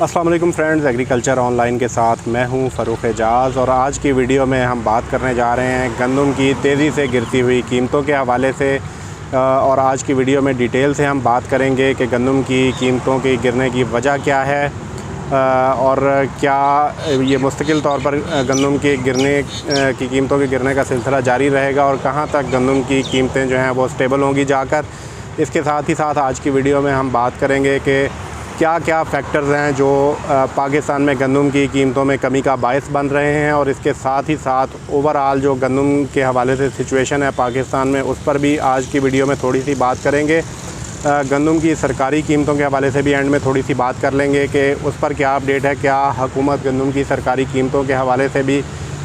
अस्सलाम वालेकुम friends, agriculture online के साथ मैं हूं फ़रूख़ एजाज़। और आज की वीडियो में हम बात करने जा रहे हैं गंदम की तेज़ी से गिरती हुई कीमतों के हवाले से। और आज की वीडियो में डिटेल से हम बात करेंगे कि गंदम की कीमतों के गिरने की वजह क्या है और क्या ये मुस्तकिल तौर पर गंदम के गिरने की कीमतों के गिरने का सिलसिला जारी रहेगा और कहाँ तक गंदम की कीमतें जो हैं वो स्टेबल होंगी जाकर। इसके साथ ही साथ आज की वीडियो में हम बात करेंगे कि क्या क्या फैक्टर्स हैं जो पाकिस्तान में गंदम की कीमतों में कमी का बायस बन रहे हैं। और इसके साथ ही साथ ओवरऑल जो गंदम के हवाले से सिचुएशन है पाकिस्तान में, उस पर भी आज की वीडियो में थोड़ी सी बात करेंगे। गंदम की सरकारी कीमतों के हवाले से भी एंड में थोड़ी सी बात कर लेंगे कि उस पर क्या अपडेट है, क्या हुकूमत गंदम की सरकारी कीमतों के हवाले से भी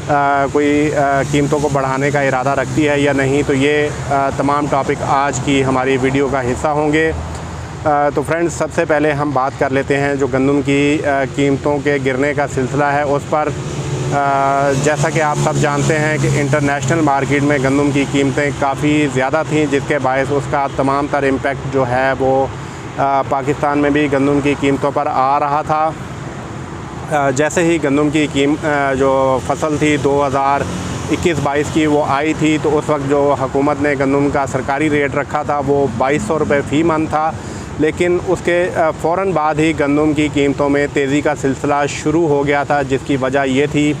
कोई कीमतों को बढ़ाने का इरादा रखती है या नहीं। तो ये तमाम टॉपिक आज की हमारी वीडियो का हिस्सा होंगे। तो फ्रेंड्स, सबसे पहले हम बात कर लेते हैं जो गंदम की कीमतों के गिरने का सिलसिला है उस पर। जैसा कि आप सब जानते हैं कि इंटरनेशनल मार्केट में गंदम की कीमतें काफ़ी ज़्यादा थीं, जिसके बायस उसका तमाम तर इम्पेक्ट जो है वो पाकिस्तान में भी गंदम की कीमतों पर आ रहा था। जैसे ही गंदम की जो फसल थी 2021-22 की वो आई थी, तो उस वक्त जो हुकूमत ने गंदम का सरकारी रेट रखा था वो 2200 रुपये फ़ी मन था। लेकिन उसके फ़ौरन बाद ही गंदम की कीमतों में तेज़ी का सिलसिला शुरू हो गया था, जिसकी वजह ये थी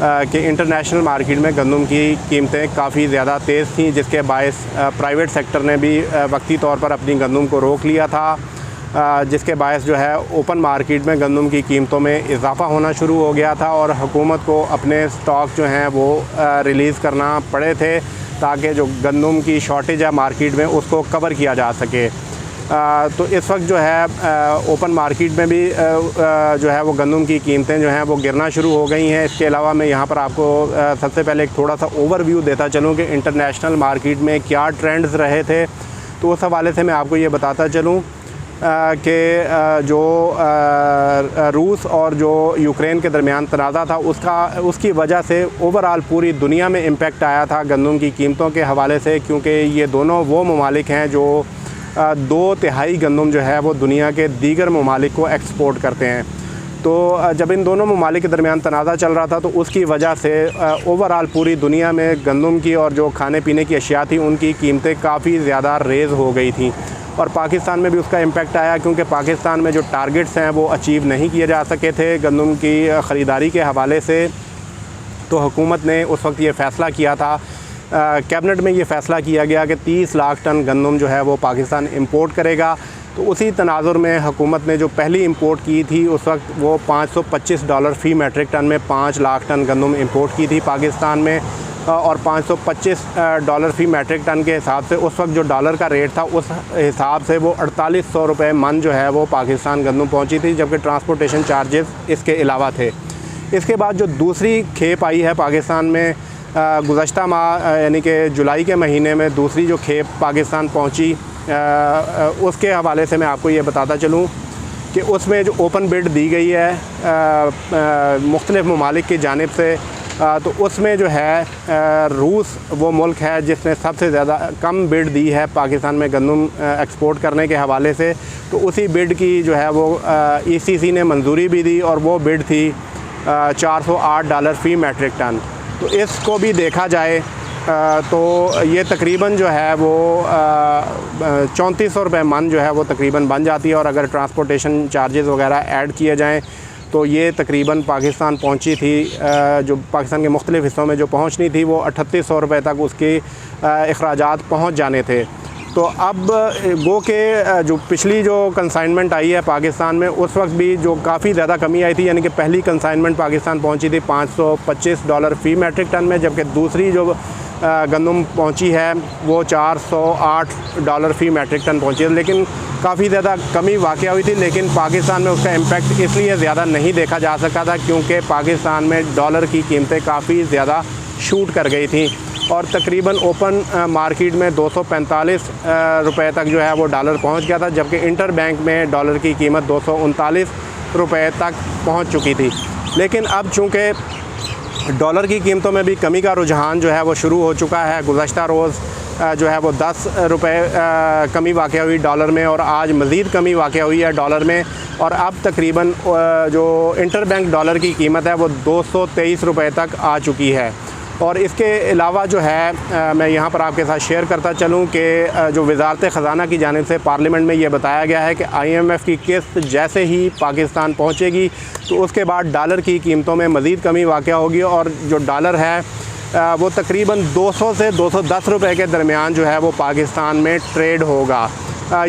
कि इंटरनेशनल मार्केट में गंदम की कीमतें काफ़ी ज़्यादा तेज़ थीं, जिसके बायस प्राइवेट सेक्टर ने भी वक्ती तौर पर अपनी गंदम को रोक लिया था, जिसके बायस जो है ओपन मार्केट में गंदम की कीमतों में इजाफ़ा होना शुरू हो गया था और हुकूमत को अपने स्टॉक जो हैं वो रिलीज़ करना पड़े थे ताकि जो गंदम की शॉर्टेज है मार्केट में उसको कवर किया जा सके। तो इस वक्त जो है ओपन मार्केट में भी जो है वो गंदम की कीमतें जो हैं वो गिरना शुरू हो गई हैं। इसके अलावा मैं यहाँ पर आपको सबसे पहले एक थोड़ा सा ओवरव्यू देता चलूँ कि इंटरनेशनल मार्केट में क्या ट्रेंड्स रहे थे। तो उस हवाले से मैं आपको ये बताता चलूँ कि जो रूस और जो यूक्रेन के दरमियान तनाज़ा था उसकी वजह से ओवरऑल पूरी दुनिया में इम्पेक्ट आया था गंदम की कीमतों के हवाले से, क्योंकि ये दोनों वो ममालिक हैं जो 2/3 गंदम जो है वो दुनिया के दीगर ममालिक को एक्सपोर्ट करते हैं। तो जब इन दोनों ममालिक के दरमियान तनाज़ा चल रहा था तो उसकी वजह से ओवरऑल पूरी दुनिया में गंदम की और जो खाने पीने की अशिया थी उनकी कीमतें काफ़ी ज़्यादा रेज़ हो गई थी। और पाकिस्तान में भी उसका इम्पेक्ट आया, क्योंकि पाकिस्तान में जो टारगेट्स हैं वो अचीव नहीं किए जा सके थे गंदम की ख़रीदारी के हवाले से। तो हुकूमत ने उस वक्त ये फ़ैसला किया था, कैबिनेट में ये फ़ैसला किया गया कि 30 लाख टन गंदम जो है वो पाकिस्तान इंपोर्ट करेगा। तो उसी तनाजुर में हुकूमत ने जो पहली इंपोर्ट की थी उस वक्त वो $525 फ़ी मेट्रिक टन में 5 लाख टन गंदम इंपोर्ट की थी पाकिस्तान में। और $525 फ़ी मेट्रिक टन के हिसाब से उस वक्त जो डॉलर का रेट था उस हिसाब से वो 4800 रुपये मन जो है वो पाकिस्तान गंदम पहुँची थी, जबकि ट्रांसपोर्टेशन चार्जेस इसके अलावा थे। इसके बाद जो दूसरी खेप आई है पाकिस्तान में गुज़श्ता माह यानी कि जुलाई के महीने में दूसरी जो खेप पाकिस्तान पहुंची, उसके हवाले से मैं आपको ये बताता चलूँ कि उसमें जो ओपन बिड दी गई है मुख्तलिफ़ ममालिक की जानिब से, तो उसमें जो है रूस वो मुल्क है जिसने सबसे ज़्यादा कम बिड दी है पाकिस्तान में गंदम एक्सपोर्ट करने के हवाले से। तो उसी बिड की जो है वो ECC ने मंजूरी भी दी और वो बिड थी $408 फ़ी मेट्रिक टन। तो इसको भी देखा जाए तो ये तकरीबन जो है वो 3400 रुपये मन जो है वो तकरीबन बन जाती है। और अगर ट्रांसपोर्टेशन चार्जेस वगैरह ऐड किए जाएँ तो ये तकरीबन पाकिस्तान पहुंची थी, जो पाकिस्तान के मुख्तलिफ़ हिस्सों में जो पहुंचनी थी वो 3800 रुपये तक उसके अखराजात पहुंच जाने थे। तो अब गो के जो पिछली जो कंसाइनमेंट आई है पाकिस्तान में उस वक्त भी जो काफ़ी ज़्यादा कमी आई थी, यानी कि पहली कंसाइनमेंट पाकिस्तान पहुंची थी $525 फ़ी मेट्रिक टन में, जबकि दूसरी जो गंदम पहुंची है वो $408 फ़ी मेट्रिक टन पहुंची है। लेकिन काफ़ी ज़्यादा कमी वाक़या हुई थी, लेकिन पाकिस्तान में उसका इम्पेक्ट इसलिए ज़्यादा नहीं देखा जा सका था क्योंकि पाकिस्तान में डॉलर की कीमतें काफ़ी ज़्यादा शूट कर गई थी और तकरीबन ओपन मार्केट में 245 रुपये तक जो है वो डॉलर पहुंच गया था, जबकि इंटर बैंक में डॉलर की कीमत 239 रुपये तक पहुंच चुकी थी। लेकिन अब चूँकि डॉलर की कीमतों में भी कमी का रुझान जो है वो शुरू हो चुका है, गुज़श्ता रोज़ जो है वो 10 रुपये कमी वाक़ हुई डॉलर में, और आज मज़ीद कमी वाक़ हुई है डॉलर में, और अब तकरीबन जो इंटरबैंक डॉलर की कीमत है वो 223 रुपये तक आ चुकी है। और इसके अलावा जो है मैं यहाँ पर आपके साथ शेयर करता चलूँ कि जो वज़ारत ख़ज़ाना की जानिब से पार्लियामेंट में ये बताया गया है कि IMF की किस्त जैसे ही पाकिस्तान पहुँचेगी तो उसके बाद डॉलर की कीमतों में मज़ीद कमी वाक़ होगी, और जो डॉलर है वो तकरीबन 200 से 210 रुपये के दरमियान जो है वो पाकिस्तान में ट्रेड होगा।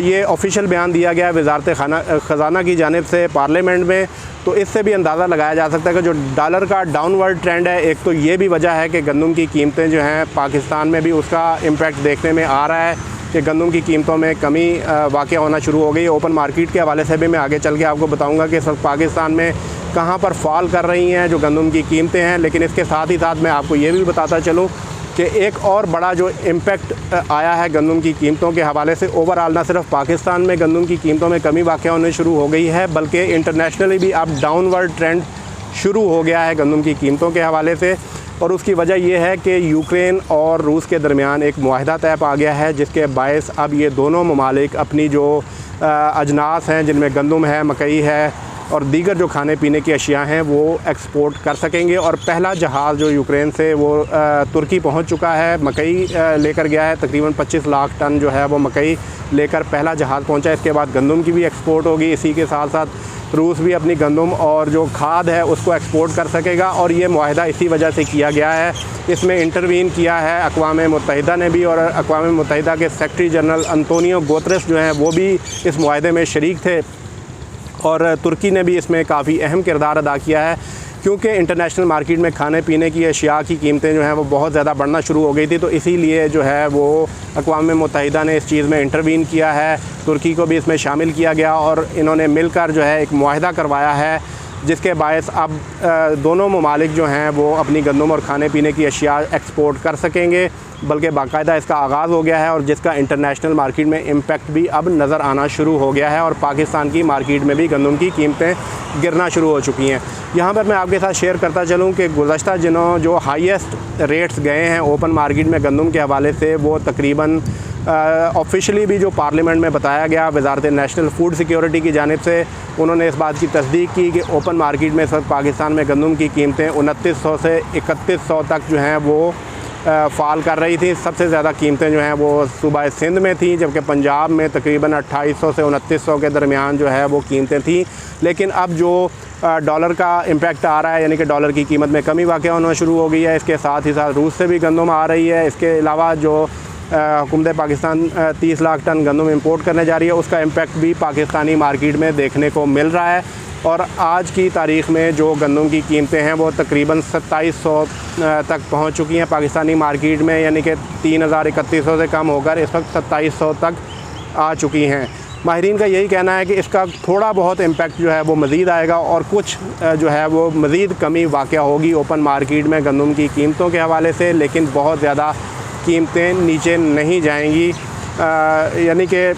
ये ऑफिशियल बयान दिया गया है वज़ारत ख़ज़ाना की जानिब से पार्लियामेंट में। तो इससे भी अंदाज़ा लगाया जा सकता है कि जो डॉलर का डाउनवर्ड ट्रेंड है, एक तो ये भी वजह है कि गंदम की कीमतें जो हैं पाकिस्तान में भी उसका इम्पेक्ट देखने में आ रहा है कि गंदम की कीमतों में कमी वाक़ होना शुरू हो गई। ओपन मार्केट के हवाले से भी मैं आगे चल के आपको बताऊँगा कि इस वक्त पाकिस्तान में कहाँ पर फॉल कर रही हैं जो गंदम की कीमतें हैं। लेकिन इसके साथ ही साथ मैं आपको ये भी बताता चलूँ कि एक और बड़ा जो इम्पेक्ट आया है गंदम की कीमतों के हवाले से, ओवरऑल ना सिर्फ पाकिस्तान में गंदम की कीमतों में कमी वाक़ होने शुरू हो गई है, बल्कि इंटरनेशनली भी अब डाउनवर्ड ट्रेंड शुरू हो गया है गंदम की कीमतों के हवाले से। और उसकी वजह यह है कि यूक्रेन और रूस के दरमियान एक मुआहदा तय पा गया है, जिसके बायस अब ये दोनों ममालिक अपनी जो अजनास हैं जिनमें गंदम है, मकई है और दीगर जो खाने पीने की अशिया हैं वो एक्सपोर्ट कर सकेंगे। और पहला जहाज़ जो यूक्रेन से वो तुर्की पहुंच चुका है, मकई लेकर गया है। तकरीबन 25 लाख टन जो है वो मकई लेकर पहला जहाज़ पहुंचा। इसके बाद गंदम की भी एक्सपोर्ट होगी। इसी के साथ साथ रूस भी अपनी गंदम और जो खाद है उसको एक्सपोर्ट कर सकेगा। और ये मुआहदा इसी वजह से किया गया है। इसमें इंटरवीन किया है अक़वाम मुत्तहिदा ने भी, और अक़वाम मुत्तहिदा के सेक्रेटरी जनरल अंतोनियो गुतेरेस जो हैं वो भी इस मुआहदे में शरीक थे। और तुर्की ने भी इसमें काफ़ी अहम किरदार अदा किया है, क्योंकि इंटरनेशनल मार्केट में खाने पीने की अशिया की कीमतें जो हैं वो बहुत ज़्यादा बढ़ना शुरू हो गई थी। तो इसीलिए जो है वो अक़वाम मुत्तहिदा ने इस चीज़ में इंटरवीन किया है, तुर्की को भी इसमें शामिल किया गया और इन्होंने मिलकर जो है एक मुआहदा करवाया है, जिसके बायस अब दोनों ममालिक जो हैं वो अपनी गंदम और खाने पीने की अशिया एक्सपोर्ट कर सकेंगे। बल्कि बाकायदा इसका आगाज़ हो गया है, और जिसका इंटरनेशनल मार्केट में इम्पेक्ट भी अब नज़र आना शुरू हो गया है। और पाकिस्तान की मार्केट में भी गंदम की कीमतें गिरना शुरू हो चुकी हैं। यहाँ पर मैं आपके साथ शेयर करता चलूँ कि गुज़श्ता दिनों जो हाईएस्ट रेट्स गए हैं ओपन मार्केट में गंदम के हवाले से, वो तकरीबन ऑफिशियली भी जो पार्लियामेंट में बताया गया वज़ारत नेशनल फूड सिक्योरिटी की जानिब से, उन्होंने इस बात की तस्दीक की कि ओपन मार्केट में इस वक्त पाकिस्तान में गंदम की कीमतें 2900 से 3100 तक जो हैं वो फ़ाल कर रही थी। सबसे ज़्यादा कीमतें जो हैं वो सूबा सिंध में थी, जबकि पंजाब में तकरीबन 2800 से 2900 के दरमियान जो है वो कीमतें थी। लेकिन अब जो डॉलर का इम्पेक्ट आ रहा है, यानी कि डॉलर की कीमत में कमी वाक़ होना शुरू हो गई है। इसके साथ ही साथ रूस से भी गंदम आ रही है। इसके अलावा जो हुकूमत पाकिस्तान 30 लाख टन गंदम इंपोर्ट करने जा रही है, उसका इम्पेक्ट भी पाकिस्तानी मार्केट में देखने को मिल रहा है। और आज की तारीख़ में जो गंदम की कीमतें हैं वो तकरीबन 2700 तक पहुंच चुकी हैं पाकिस्तानी मार्केट में, यानी कि 3000-3100 से कम होकर इस वक्त 2700 तक आ चुकी हैं। माहिरीन का यही कहना है कि इसका थोड़ा बहुत इम्पेक्ट जो है वो मज़ीद आएगा, और कुछ जो है वो मज़ीद कमी वाक़ होगी ओपन मार्केट में गंदम की कीमतों के हवाले से, लेकिन बहुत ज़्यादा कीमतें नीचे नहीं जाएंगी। यानी कि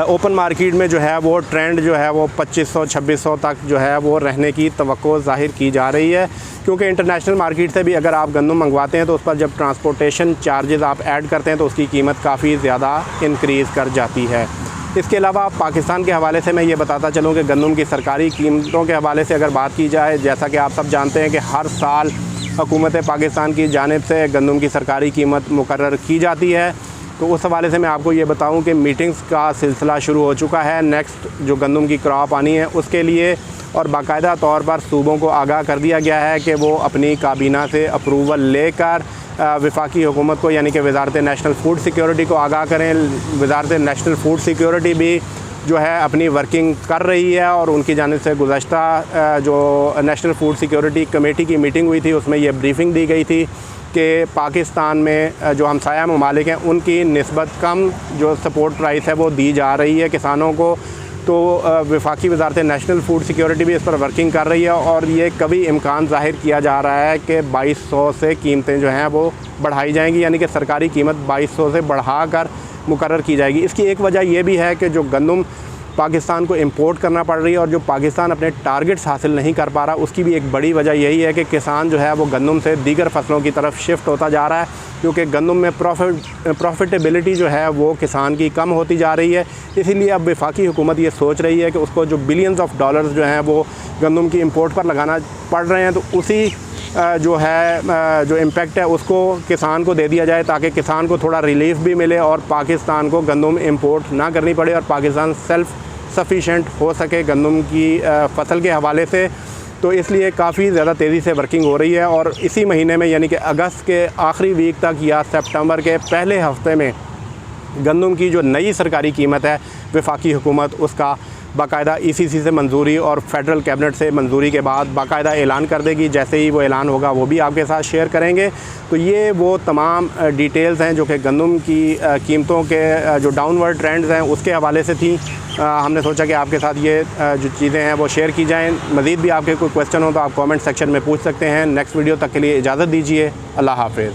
ओपन मार्केट में जो है वो ट्रेंड जो है वो 2500-2600 तक जो है वो रहने की तवक्को ज़ाहिर की जा रही है, क्योंकि इंटरनेशनल मार्केट से भी अगर आप गंदम मंगवाते हैं तो उस पर जब ट्रांसपोर्टेशन चार्जेस आप ऐड करते हैं तो उसकी कीमत काफ़ी ज़्यादा इंक्रीज़ कर जाती है। इसके अलावा पाकिस्तान के हवाले से मैं ये बताता चलूँ कि गंदम की सरकारी कीमतों के हवाले से अगर बात की जाए, जैसा कि आप सब जानते हैं कि हर साल हुकूमत पाकिस्तान की जानिब से गंदम की सरकारी कीमत मुकर्रर की जाती है। तो उस हवाले से मैं आपको ये बताऊं कि मीटिंग्स का सिलसिला शुरू हो चुका है नेक्स्ट जो गंदम की क्रॉप आनी है उसके लिए, और बाकायदा तौर पर सूबों को आगाह कर दिया गया है कि वो अपनी काबीना से अप्रूवल लेकर वफाकी हुकूमत को, यानी कि वज़ारत नेशनल फूड सिक्योरिटी को आगाह करें। वज़ारत नेशनल फूड सिक्योरिटी भी जो है अपनी वर्किंग कर रही है, और उनकी जानिब से गुज़श्ता जो नेशनल फूड सिक्योरिटी कमेटी की मीटिंग हुई थी उसमें ये ब्रीफिंग दी गई थी कि पाकिस्तान में जो हमसाया ममालिक हैं उनकी निस्बत कम जो सपोर्ट प्राइस है वो दी जा रही है किसानों को। तो वफाकी वज़ारत नेशनल फूड सिक्योरिटी भी इस पर वर्किंग कर रही है, और ये कभी इम्कान ज़ाहिर किया जा रहा है कि 2200 से कीमतें जो हैं वो बढ़ाई जाएंगी, यानी कि सरकारी कीमत 2200 से बढ़ा कर मुकर्रर की जाएगी। इसकी एक वजह यह भी है कि जो गंदम पाकिस्तान को इंपोर्ट करना पड़ रही है, और जो पाकिस्तान अपने टारगेट्स हासिल नहीं कर पा रहा, उसकी भी एक बड़ी वजह यही है कि किसान जो है वो गंदम से दीगर फसलों की तरफ शिफ्ट होता जा रहा है, क्योंकि गंदम में प्रॉफिटेबिलिटी जो है वो किसान की कम होती जा रही है। इसीलिए अब वफाकी हुकूमत ये सोच रही है कि उसको जो बिलियंस ऑफ डॉलर्स जो हैं वो गंदम की इंपोर्ट पर लगाना पड़ रहे हैं, तो उसी जो है जो इम्पेक्ट है उसको किसान को दे दिया जाए, ताकि किसान को थोड़ा रिलीफ भी मिले और पाकिस्तान को गंदम इंपोर्ट ना करनी पड़े और पाकिस्तान सेल्फ़ सफिशेंट हो सके गंदम की फसल के हवाले से। तो इसलिए काफ़ी ज़्यादा तेज़ी से वर्किंग हो रही है, और इसी महीने में यानी कि अगस्त के आखिरी वीक तक या सितंबर के पहले हफ्ते में गंदम की जो नई सरकारी कीमत है वफाकी हुकूमत उसका बाकायदा ECC से मंजूरी और फेडरल कैबिनेट से मंजूरी के बाद बाकायदा ऐलान कर देगी। जैसे ही वो ऐलान होगा वो भी आपके साथ शेयर करेंगे। तो ये वो तमाम डिटेल्स हैं जो कि गंदम की कीमतों के जो डाउनवर्ड ट्रेंड्स हैं उसके हवाले से थी। हमने सोचा कि आपके साथ ये जो चीज़ें हैं वो शेयर की जाएँ। मज़ीद भी आपके कोई क्वेश्चन हो तो आप कमेंट सेक्शन में पूछ सकते हैं। नेक्स्ट वीडियो तक के लिए इजाज़त दीजिए। अल्लाह हाफ़िज़।